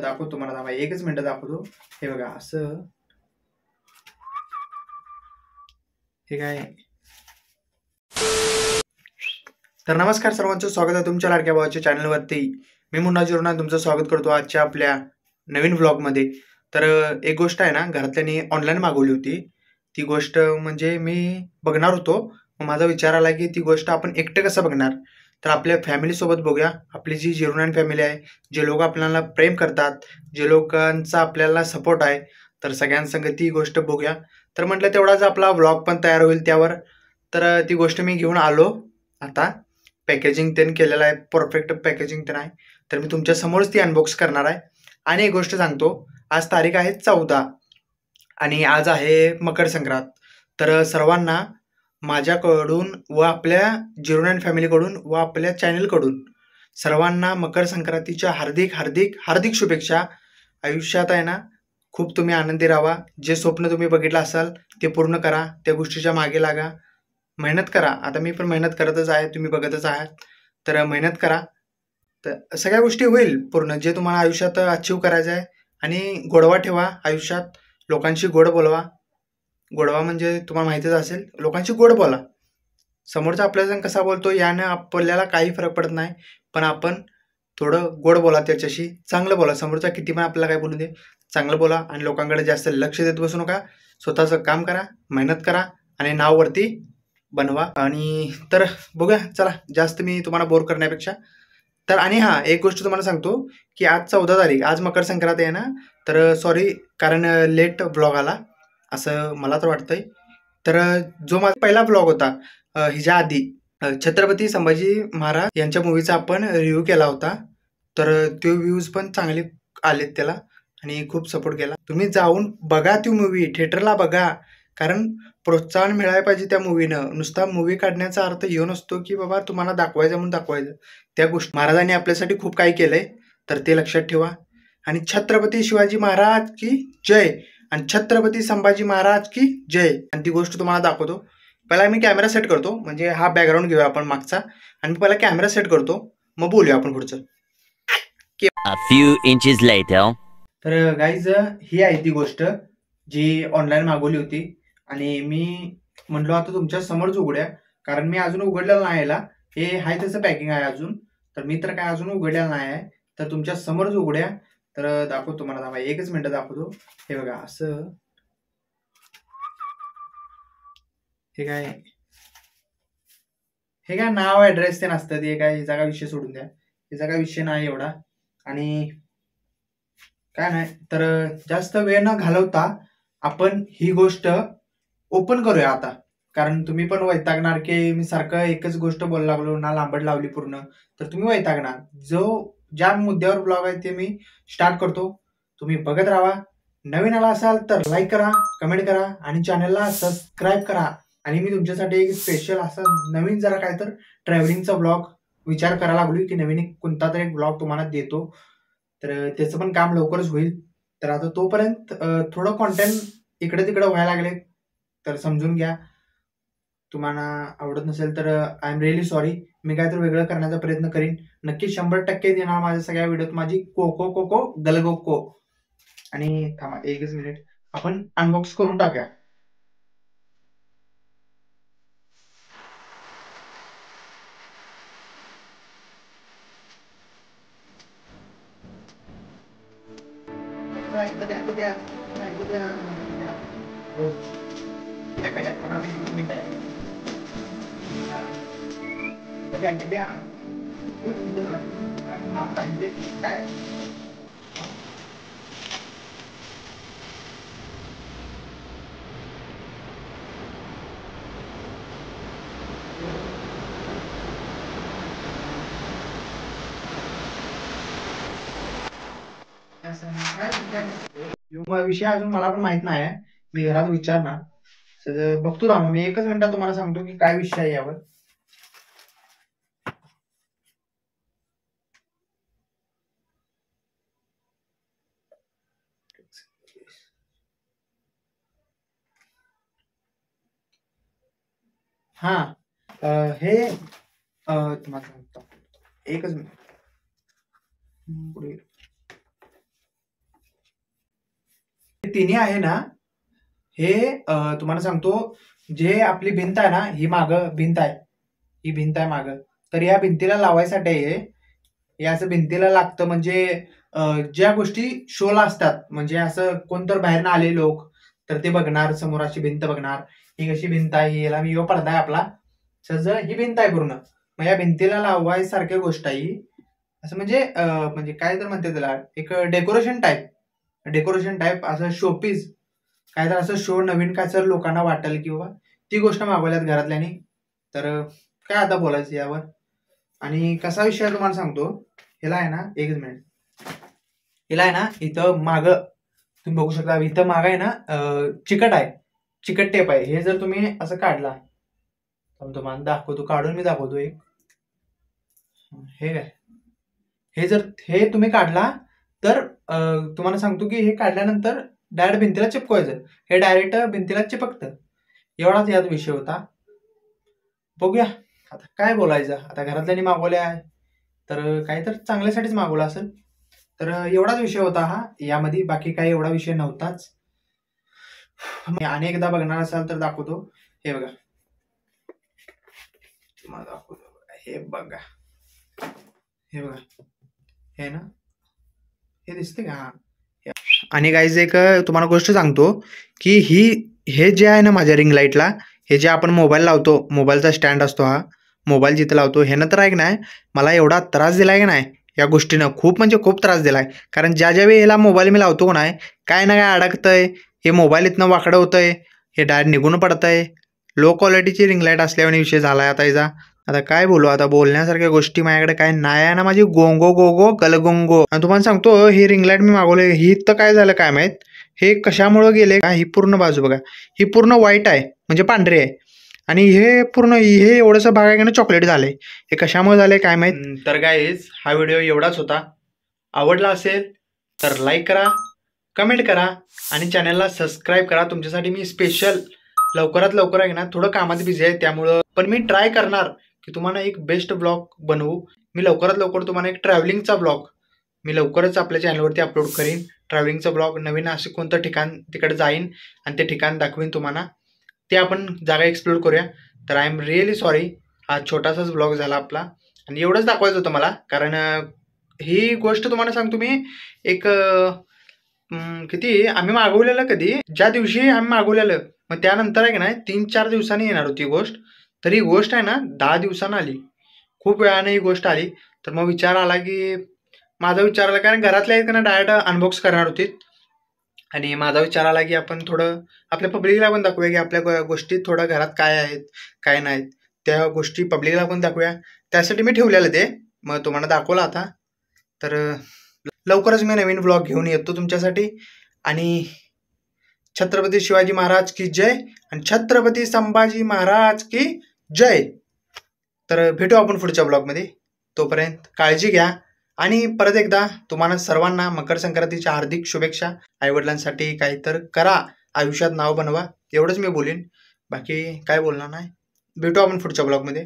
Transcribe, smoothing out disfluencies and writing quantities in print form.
दाखवतो तुम्हाला, थांबा एकच मिनिट दाखवतो. हे बघा असं, हे काय. तर नमस्कार सर्वांचं, स्वागत आहे तुमच्या लाडक्या भावाच्या चॅनलवरती. मी मुन्ना जिरोना तुमचं स्वागत करतो आजच्या आपल्या नवीन व्लॉगमध्ये. तर एक गोष्ट आहे ना, घरातल्यांनी ऑनलाईन मागवली होती. ती गोष्ट म्हणजे मी बघणार होतो, मग माझा विचार आला की ती गोष्ट आपण एकटं कसं बघणार, तर आपल्या फॅमिलीसोबत बघूया. आपली जी जिरो9 फॅमिली आहे, जे लोक आपल्याला प्रेम करतात, जे लोकांचा आपल्याला सपोर्ट आहे, तर सगळ्यांसंग ती गोष्ट बघूया. तर म्हटलं तेवढाच आपला व्लॉग पण तयार होईल त्यावर. तर ती गोष्ट मी घेऊन आलो. आता पॅकेजिंग त्यानं केलेलं आहे, परफेक्ट पॅकेजिंग तर आहे. तर मी तुमच्या समोरच ती अनबॉक्स करणार आहे. आणि एक गोष्ट सांगतो, आज तारीख आहे 14 आणि आज आहे मकर संक्रांत. तर सर्वांना माझ्याकडून व आपल्या जिरो9 फॅमिलीकडून व आपल्या चॅनलकडून सर्वांना मकर संक्रांतीच्या हार्दिक हार्दिक हार्दिक शुभेच्छा. आयुष्यात आहे ना, खूप तुम्ही आनंदी राहा. जे स्वप्न तुम्ही बघितलं असाल ते पूर्ण करा, त्या गोष्टीच्या मागे लागा, मेहनत करा. आता मी पण मेहनत करतच आहे, तुम्ही बघतच आहात. तर मेहनत करा, तर सगळ्या गोष्टी होईल पूर्ण, जे तुम्हाला आयुष्यात अचीव करायचं आहे. आणि गोडवा ठेवा आयुष्यात, लोकांशी गोड बोलवा. गोडवा म्हणजे तुम्हाला माहितीच असेल, लोकांशी गोड बोला. समोरचा आपल्याला कसा बोलतो यानं आपल्याला काही फरक पडत नाही, पण आपण थोडं गोड बोला त्याच्याशी, चांगलं बोला. समोरचा किती पण आपल्याला काय बोलू दे, चांगलं बोला. आणि लोकांकडे जास्त लक्ष देत बसू नका. स्वतःचं काम करा, मेहनत करा आणि नाव वरती बनवा. आणि तर बघूया, चला जास्त मी तुम्हाला बोर करण्यापेक्षा. तर आणि हां, एक गोष्ट तुम्हाला सांगतो की आज 14 तारीख, आज मकर संक्रांत आहे ना, तर सॉरी, कारण लेट ब्लॉग आला असं मला तर वाटतंय. तर जो माझा पहिला ब्लॉग होता ह्याच्या आधी, छत्रपती संभाजी महाराज यांच्या मूवीचा आपण रिव्ह्यू केला होता. तर ते व्ह्यूज पण चांगले आलेत त्याला आणि खूप सपोर्ट केला. तुम्ही जाऊन बघा ती मूवी, थिएटरला बघा, कारण प्रोत्साहन मिळायला पाहिजे त्या मूवीनं. नुसता मूवी काढण्याचा अर्थ ह्यो नसतो की बाबा तुम्हाला दाखवायचं म्हणून दाखवायचं. त्या गोष्टी महाराजांनी आपल्यासाठी खूप काही केलंय, तर ते लक्षात ठेवा. आणि छत्रपती शिवाजी महाराज की जय आणि छत्रपती संभाजी महाराज की जय. आणि ती गोष्ट तुम्हाला दाखवतो. पहिला मी कॅमेरा सेट करतो, म्हणजे हा बॅकग्राऊंड घेऊया आपण मागचा, आणि पहिला कॅमेरा सेट करतो, मग बोलूया आपण पुढचं. A few inches later. तर गाईज, ही आहे ती गोष्ट जी ऑनलाईन मागवली होती. आणि मी म्हटलो आता तुमच्या समोरच उघड्या, कारण मी अजून उघडलेलं नाही याला. हे आहे त्याचं पॅकिंग आहे अजून, तर मी तर काय अजून उघडलेलं नाही आहे. तर तुमच्या समोरच उघड्या, तर दाखवतो तुम्हाला, थांबा एकच मिनिट दाखवतो. हे बघा असं, हे काय, हे काय नाव ॲड्रेस ते नसतं, ते काय ह्याचा काय विषय सोडून द्या, ह्याचा काय विषय नाही एवढा. आणि काय नाही, तर जास्त वेळ न घालवता आपण ही गोष्ट ओपन करूया आता. कारण तुम्ही पण वैतागणार की मी सारखं एकच गोष्ट बोलायला लागलो ना, लांबड लावली पूर्ण, तर तुम्ही वैतागणार. ज्या मुद्द्यावर ब्लॉग आहे ते मी स्टार्ट करतो, तुम्ही बघत राहा. नवीन आला असाल तर लाईक करा, कमेंट करा आणि चॅनलला सबस्क्राईब करा. आणि मी तुमच्यासाठी एक स्पेशल असा नवीन जरा काय तर ट्रॅव्हलिंगचा ब्लॉग विचार करायला लागलोय की नवीन कोणता तरी एक ब्लॉग तुम्हाला देतो. तर त्याचं पण काम लवकरच होईल. तर आता तोपर्यंत थोडं कॉन्टेंट इकडे तिकडे व्हायला लागले, तर समजून घ्या. तुम्हाला आवडत नसेल तर आय एम रिअली सॉरी. मी काहीतरी वेगळं करण्याचा प्रयत्न करीन. नक्की 100% देणार माझ्या सगळ्या व्हिडिओत माझी कोको कोको गलगोको. आणि थांबा एकच मिनिट, आपण अनबॉक्स करून टाकूया. विषय अजून मला पण माहित नाही आहे, मी घरात विचारणार. तर बघतो ना, मी एकच मिनिटात तुम्हाला सांगतो की काय विषय आहे यावर. हा, हे तुम्हाला सांगतो, एकच मिनिट. पुढे तिन्ही आहे ना, हे तुम्हाला सांगतो, जे आपली भिंत आहे ना, ही मागं भिंत आहे, ही भिंत आहे मागं. तर या भिंतीला लावायसाठी हे असं भिंतीला लागतं. म्हणजे ज्या गोष्टी शोला असतात, म्हणजे असं कोणतर बाहेरनं आले लोक तर ते बघणार, समोर अशी भिंत बघणार, ही कशी भिंत आहे, याला मी पडदा आहे आपला, सज ही भिंत आहे पूर्ण. मग या भिंतीला लावायसारखी गोष्ट आहे ही. असं म्हणजे काय तर म्हणते त्याला, एक डेकोरेशन टाईप असं शोपीस, काय तर असं शो नवीन काय तर लोकांना वाटेल किंवा ती गोष्ट मागवल्यात घरातल्यानी. तर काय आता बोलायचं यावर. आणि कसा विषय तुम्हाला सांगतो, ह्याला आहे ना, एकच मिनिट, ह्याला आहे ना इथं माग तुम्ही बघू शकता, इथं माग आहे ना चिकट टेप आहे. हे जर तुम्ही असं काढला, तुम्हाला दाखवतो, काढून मी दाखवतो एक, हे काय, हे जर हे तुम्ही काढला तर तुम्हाला सांगतो की हे काढल्यानंतर डायरेक्ट भिंतीला चिपकवायचं. हे डायरेक्ट भिंतीला चिपकतं. एवढाच यात विषय होता. बघूया आता काय बोलायचं. आता घरातल्यानी मागवले आहे तर काही तर चांगल्यासाठीच मागवलं असेल. तर एवढाच विषय होता हा यामध्ये, बाकी काही एवढा विषय नव्हताच. आणि एकदा बघणार असाल तर दाखवतो. हे बघा, तुम्हाला दाखवतो, हे बघा, हे बघा, हे ना, हे दिसते का? आणि गाईज एक तुम्हाला गोष्ट सांगतो की हे जे आहे ना माझ्या रिंग लाईटला, हे जे आपण मोबाईल लावतो, मोबाईलचा स्टँड असतो, हा मोबाईल जिथं लावतो, हे नंतर आहे की नाही, मला एवढा त्रास दिलाय की नाही या गोष्टीनं, खूप म्हणजे खूप त्रास दिलाय. कारण ज्यावेळी ह्याला मोबाईल मी लावतो का नाही, काय ना काय अडकतंय, हे मोबाईल इथनं वाकडं होतंय, हे डायरेक्ट निघून पडतंय. लो क्वालिटीची रिंग लाईट असल्याने विषय झालाय आता याचा. आता काय बोलू, आता बोलण्यासारख्या गोष्टी माझ्याकडे काय नाही आहे ना, माझी गोंगो गलगोंगो. आणि तुम्हाला सांगतो, ही रिंग लाईट मी मागवले, ही तर काय झालं काय माहीत, हे कशामुळं गेले का, ही पूर्ण बाजू बघा, ही पूर्ण व्हाईट आहे, म्हणजे पांढरी आहे, आणि हे पूर्ण हे एवढंसं भाग आहे की ना चॉकलेट झालंय. हे कशामुळे झालंय काय माहीत. तर गाईज हा व्हिडिओ एवढाच होता. आवडला असेल तर लाईक करा, कमेंट करा आणि चॅनलला सबस्क्राईब करा. तुमच्यासाठी मी स्पेशल लवकरात लवकर आहे ना, थोडं कामात बिझी आहे त्यामुळं, पण मी ट्राय करणार की तुम्हाला एक बेस्ट ब्लॉग बनवू. मी लवकरात लवकर तुम्हाला एक ट्रॅव्हलिंगचा ब्लॉग मी लवकरच आपल्या चॅनलवरती अपलोड करीन. ट्रॅव्हलिंगचा ब्लॉग, नवीन असे कोणतं ठिकाण तिकडे जाईन आणि ते ठिकाण दाखवीन तुम्हाला, ते आपण जागा एक्सप्लोर करूया. तर आय एम रिअली सॉरी, हा छोटासाच ब्लॉग झाला आपला, आणि एवढंच दाखवायचं होतं मला. कारण ही गोष्ट तुम्हाला सांगतो मी, एक किती आम्ही मागवलेलं, कधी ज्या दिवशी आम्ही मागवलेलं, मग त्यानंतर आहे की नाही 3-4 दिवसांनी येणार होती गोष्ट. तर ही गोष्ट आहे ना 10 दिवसांनी आली, खूप वेळाने ही गोष्ट आली. तर मग विचार आला की, माझा विचार आला, कारण घरातल्या आहेत का ना डायरेक्ट अनबॉक्स करणार होती, आणि माझा विचार आला की आपण थोडं आपल्या पब्लिकला पण दाखवूया की आपल्या गोष्टी थोडं घरात काय आहेत काय नाहीत, त्या गोष्टी पब्लिकला पण दाखवूया. त्यासाठी मी ठेवलेलं ते, मग तुम्हाला दाखवलं आता. तर लवकरच मी नवीन ब्लॉग घेऊन येतो तुमच्यासाठी. आणि छत्रपती शिवाजी महाराज की जय आणि छत्रपती संभाजी महाराज की जय. तर भेटू आपण पुढच्या ब्लॉगमध्ये. तोपर्यंत काळजी घ्या. आणि परत एकदा तुम्हाला सर्वांना मकर संक्रांतीच्या हार्दिक शुभेच्छा. आईवडिलांसाठी काहीतर करा, आयुष्यात नाव बनवा, एवढंच मी बोलीन, बाकी काय बोलणार नाही. भेटू आपण पुढच्या ब्लॉगमध्ये.